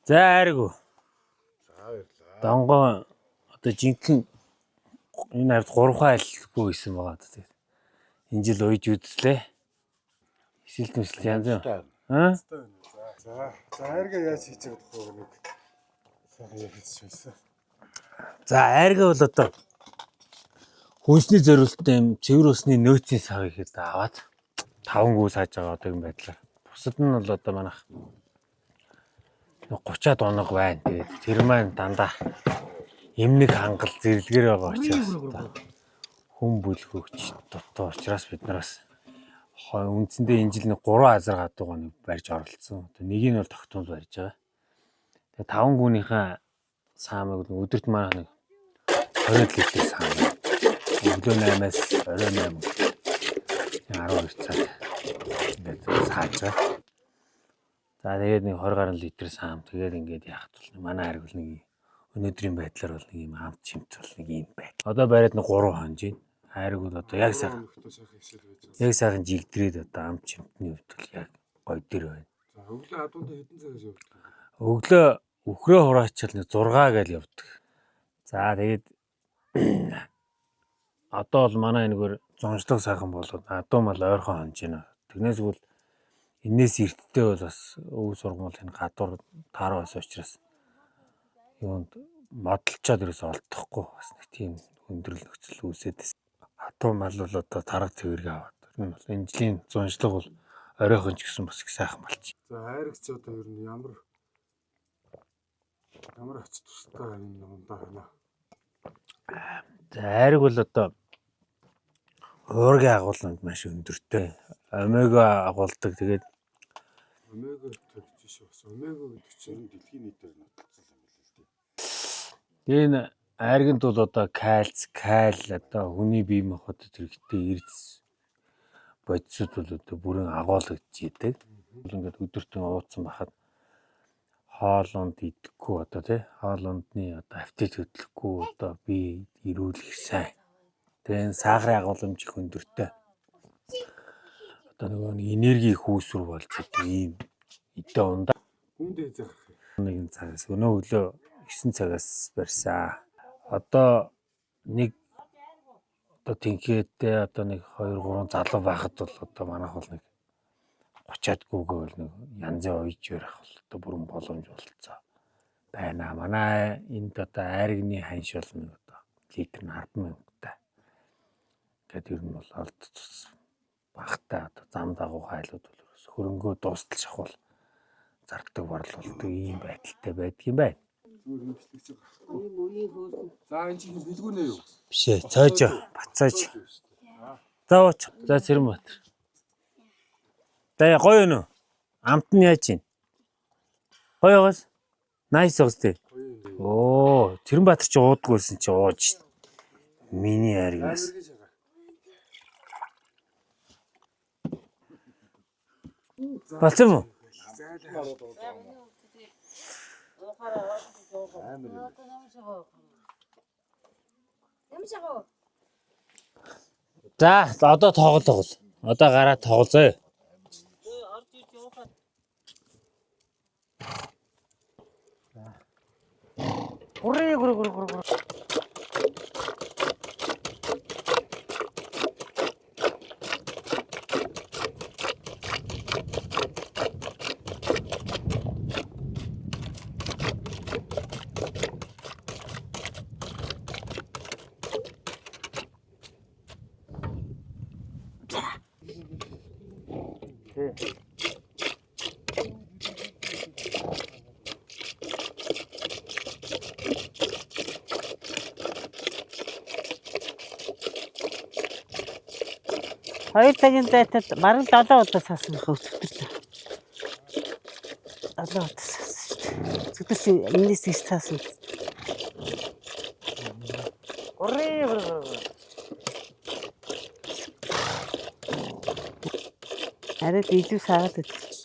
За айргу. Донгоо одоо жинхэнэ энэ ард 3 айлгүй байсан байгаа одоо тэгээд энэ жил уйж үзлээ. Исэл төсөл янз юу? Аа? За айрга яаж хийж байгаа тохоо нэг сайхан ярьж байсан. За айрга бол одоо хүнсний зориулттай юм цэвэр усны нөөцийн сав ихэд аваад 5 гүү сааж байгаа одоо юм байдлаар. Бусад нь бол одоо манайх 30-аад оног байна. Тэгээд тэр маань дандаа эмнэг хангал зэрлэгэр байгаа учраас хүн бүлгөгч дотоо учраас биднээс үндсэндээ энэ жил нэг 3 азар гадуугаа нэг барьж оролцсон. Одоо нэг нь бол тогтмол барьж байгаа. Тэгээд 5 гүүнийхээ саамыг өдөрт маань нэг 20 литр саам. Өглөө 8-аас орой 8 12 цаг ингээд сааж байгаа. За тэгээд нэг 20 гаруй литр саам тэгээд ингээд яах вэ? Манай харгуул нэг өнөөдрийн байдлаар бол нэг юм амт чимт бол нэг юм бай. Одоо бариад нэг 3 хонж байна. Харгуул одоо яг сайхан жигдрээд одоо амт чимтний хувьд бол яг гой дээр байна. За өглөө адуунд хэдэн цагаас явдаг? Өглөө өхрөө хураачаал нэг 6 гээл явдаг. За тэгээд одоо бол манай энэгээр зонжлог сайхан болоод адуу мал ойрхон хонж байна. Тэгнээс бол энээс эртдээ бол бас өв сургууль энэ гадуур таараа байсан учраас юунд модалчаад ерөөс олдохгүй бас нэг тийм өндрөл нөхцөл үүсээд байсан. Адуу мал бол одоо тарга твэргээ аваад. Энэ бол энэ жилийн зонжлог бол оройхон ч гэсэн бас их сайхан болчих. За айрагч одоо ер нь ямар ач тустай энэ ундаа байна. За айраг бол одоо уургийн агуулганд маш өндөртэй. Омега агуулдаг. Тэгээд омега гэж шүү. Омега гэдэг чинь дэлхийн нийтээр нотолцсон юм байна л дээ. энэ айрганд бол одоо кальц, каль одоо хүний бие махбодод хэрэгтэй эрдэс бодисууд бол одоо бүрэн агуулгаж идэг. Ингээд өдөртөө ууцсан бахад хоолонд идэхгүй одоо тий хоолондны одоо аппетит хөдлөхгүй одоо бие ирүүлэх сайн. Тэгээ энэ сахарын агуулмж их өндөртэй. Одоо нөгөө нэг энерги хүүсвэр болж идэг ийм идэ ундаа. Хүнд ээзэх. Нэгэн цагаас өнөө өглөө 9 цагаас барьсан. Одоо нэг одоо тэнхээдээ одоо нэг 2 3 залуу байхад бол одоо манайх бол нэг 30-аад гүүгээ бол нэг янзын ойж ярих бол одоо бүрэн боломж болцоо байна. Манай энд одоо айргны ханш бол нэг одоо литр нь 10,000 таа. Гэт ер нь бол алд багтаа одоо зам дагуу хайлууд бол хөрөнгөө дуустал шахвал зардаг борлуулдаг ийм байдалтай байдгийн байна. Зүгээр хэмжлэгч байгаа. За энэ чинь бэлгүүнэ юу? Биш ээ, цойж бацааж. За ууч. За Цэрэнбаатар. За гоё юу? Амт нь яаж чинь? Гоё байгаас. Найс байгаас тий. Оо, Цэрэнбаатар чи уудаггүйсэн чи ууж. Миний айргаас. Болцсон уу? За одоо тоглол. Одоо гараад тоглоё. Гүр. Хоёр цагийн зайтад бараг 7 удаа саасан хөвцөлтэй. 7 удаа саасан шүү дээ. Зүгтэр чи энэс их саасан. Арай илүү саагаад идэх.